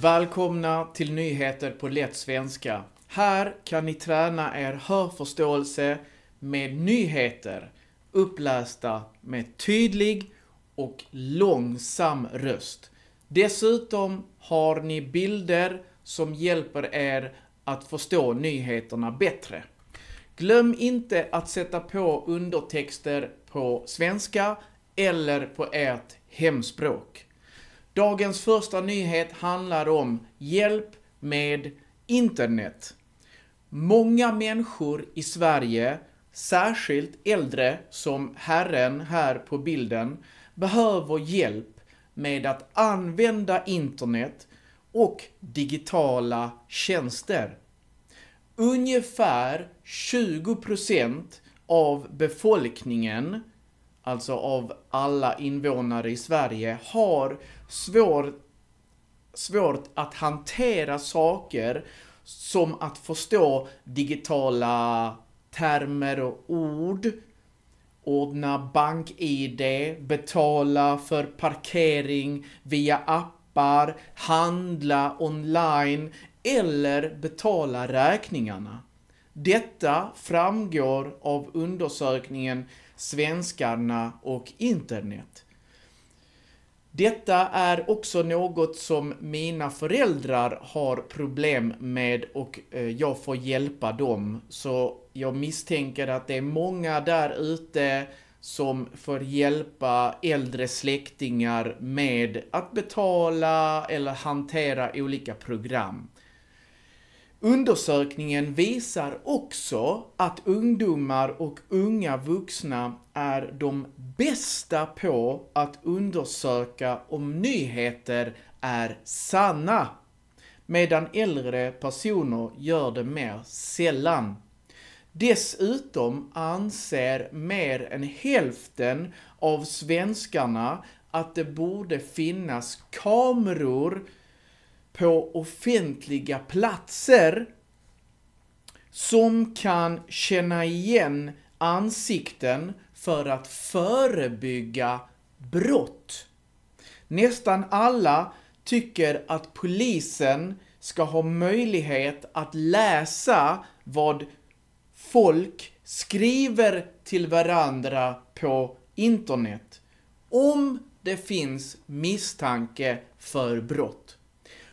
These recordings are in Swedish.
Välkomna till nyheter på lätt svenska. Här kan ni träna er hörförståelse med nyheter upplästa med tydlig och långsam röst. Dessutom har ni bilder som hjälper er att förstå nyheterna bättre. Glöm inte att sätta på undertexter på svenska eller på ert hemspråk. Dagens första nyhet handlar om hjälp med internet. Många människor i Sverige, särskilt äldre som herren här på bilden, behöver hjälp med att använda internet och digitala tjänster. Ungefär 20% av befolkningen, alltså av alla invånare i Sverige, har svårt att hantera saker som att förstå digitala termer och ord, ordna bank-ID, betala för parkering via appar, handla online eller betala räkningarna. Detta framgår av undersökningen Svenskarna och internet. Detta är också något som mina föräldrar har problem med och jag får hjälpa dem. Så jag misstänker att det är många där ute som får hjälpa äldre släktingar med att betala eller hantera olika program. Undersökningen visar också att ungdomar och unga vuxna är de bästa på att undersöka om nyheter är sanna, medan äldre personer gör det mer sällan. Dessutom anser mer än hälften av svenskarna att det borde finnas kameror på offentliga platser som kan känna igen ansikten för att förebygga brott. Nästan alla tycker att polisen ska ha möjlighet att läsa vad folk skriver till varandra på internet om det finns misstanke för brott.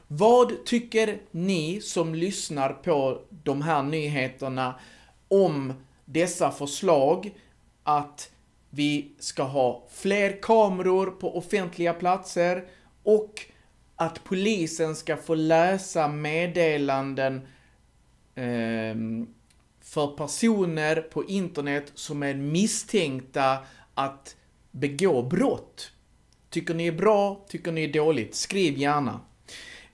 Vad tycker ni som lyssnar på de här nyheterna om dessa förslag att vi ska ha fler kameror på offentliga platser och att polisen ska få läsa meddelanden för personer på internet som är misstänkta att begå brott? Tycker ni är bra? Tycker ni är dåligt? Skriv gärna.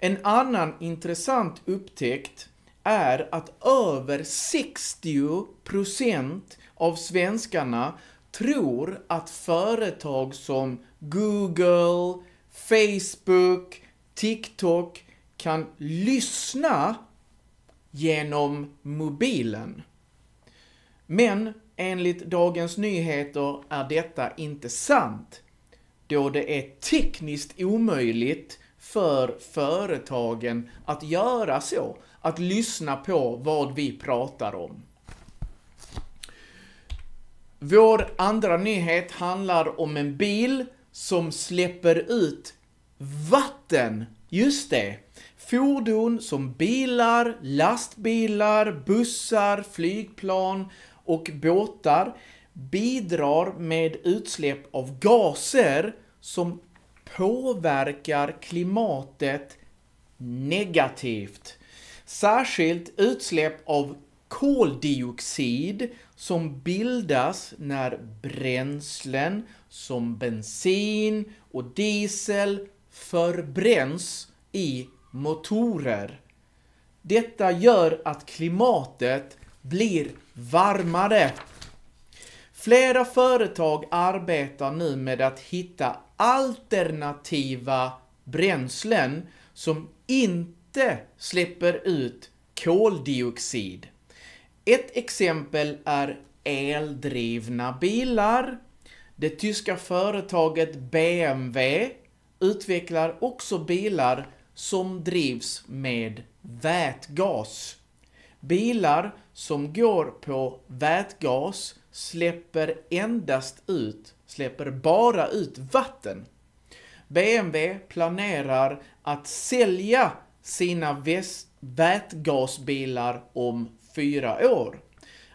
En annan intressant upptäckt är att över 60% av svenskarna tror att företag som Google, Facebook, TikTok kan lyssna genom mobilen. Men enligt Dagens Nyheter är detta inte sant, då det är tekniskt omöjligt för företagen att göra så, att lyssna på vad vi pratar om. Vår andra nyhet handlar om en bil som släpper ut vatten. Just det. Fordon som bilar, lastbilar, bussar, flygplan och båtar bidrar med utsläpp av gaser som påverkar klimatet negativt. Särskilt utsläpp av koldioxid som bildas när bränslen som bensin och diesel förbränns i motorer. Detta gör att klimatet blir varmare. Flera företag arbetar nu med att hitta alternativa bränslen som inte släpper ut koldioxid. Ett exempel är eldrivna bilar. Det tyska företaget BMW utvecklar också bilar som drivs med vätgas. Bilar som går på vätgas släpper bara ut vatten. BMW planerar att sälja sina vätgasbilar om 4 år.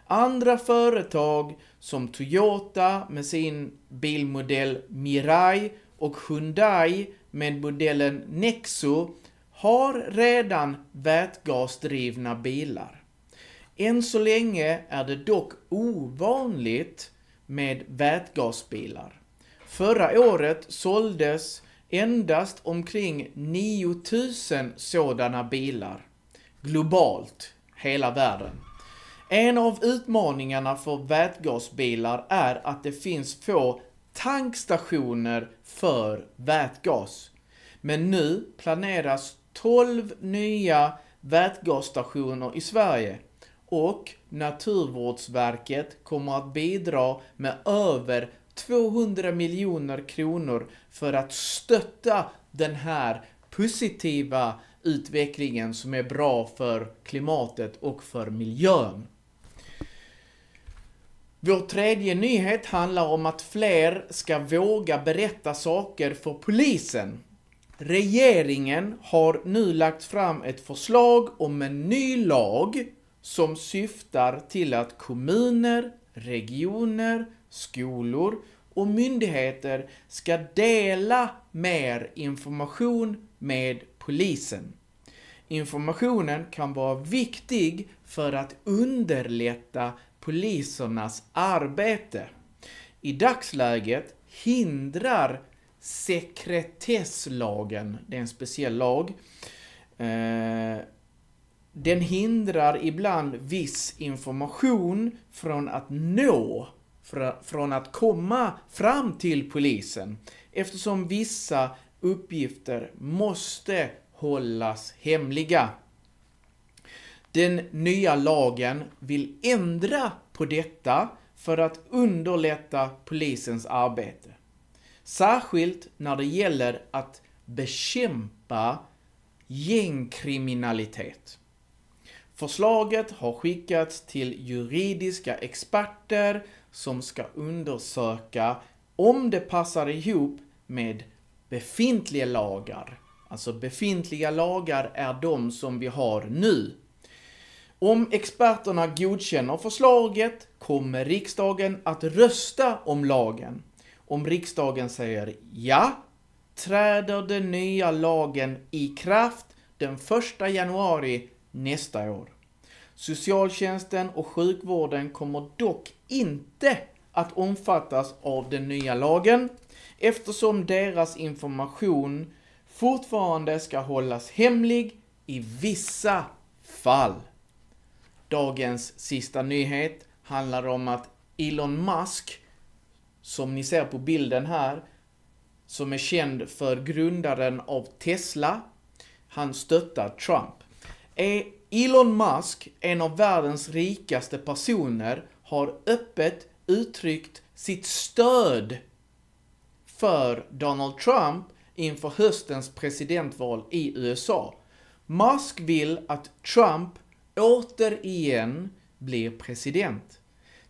Andra företag som Toyota med sin bilmodell Mirai och Hyundai med modellen Nexo har redan vätgasdrivna bilar. Än så länge är det dock ovanligt med vätgasbilar. Förra året såldes endast omkring 9000 sådana bilar globalt, hela världen. En av utmaningarna för vätgasbilar är att det finns få tankstationer för vätgas. Men nu planeras 12 nya vätgasstationer i Sverige och Naturvårdsverket kommer att bidra med över 200 miljoner kronor för att stötta den här positiva utvecklingen som är bra för klimatet och för miljön. Vår tredje nyhet handlar om att fler ska våga berätta saker för polisen. Regeringen har nu lagt fram ett förslag om en ny lag som syftar till att kommuner, regioner, skolor och myndigheter ska dela mer information med polisen. Informationen kan vara viktig för att underlätta polisernas arbete. I dagsläget hindrar sekretesslagen, det är en speciell lag, den hindrar ibland viss information från att komma fram till polisen, eftersom vissa uppgifter måste hållas hemliga. Den nya lagen vill ändra på detta för att underlätta polisens arbete. Särskilt när det gäller att bekämpa gängkriminalitet. Förslaget har skickats till juridiska experter som ska undersöka om det passar ihop med befintliga lagar. Alltså befintliga lagar är de som vi har nu. Om experterna godkänner förslaget kommer riksdagen att rösta om lagen. Om riksdagen säger ja, träder den nya lagen i kraft den 1 januari nästa år. Socialtjänsten och sjukvården kommer dock inte att omfattas av den nya lagen eftersom deras information fortfarande ska hållas hemlig i vissa fall. Dagens sista nyhet handlar om att Elon Musk, som ni ser på bilden här, som är känd för grundaren av Tesla, han stöttar Trump. Elon Musk, en av världens rikaste personer, har öppet uttryckt sitt stöd för Donald Trump inför höstens presidentval i USA. Musk vill att Trump återigen blir president.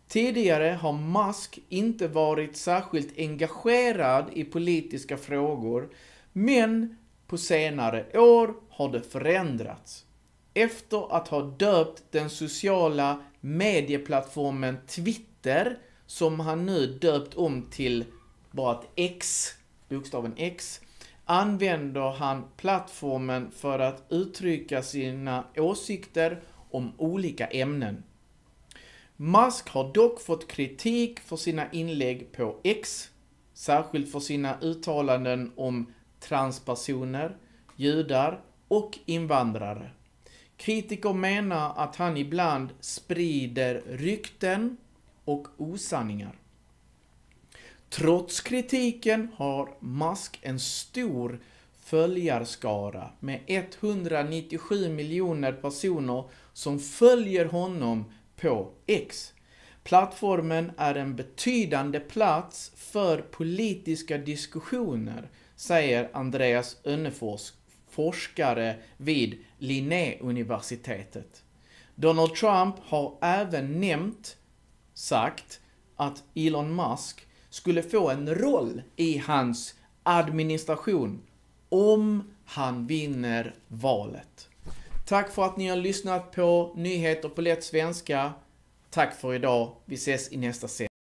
Tidigare har Musk inte varit särskilt engagerad i politiska frågor, men på senare år har det förändrats. Efter att ha döpt den sociala medieplattformen Twitter, som han nu döpt om till bara ett X, bokstaven X, använder han plattformen för att uttrycka sina åsikter om olika ämnen. Musk har dock fått kritik för sina inlägg på X, särskilt för sina uttalanden om transpersoner, judar och invandrare. Kritiker menar att han ibland sprider rykten och osanningar. Trots kritiken har Musk en stor följarskara med 197 miljoner personer som följer honom på X. Plattformen är en betydande plats för politiska diskussioner, säger Andreas Önnefors, forskare vid Linnéuniversitetet. Donald Trump har även sagt att Elon Musk skulle få en roll i hans administration om han vinner valet. Tack för att ni har lyssnat på nyheter på lätt svenska. Tack för idag. Vi ses i nästa serie.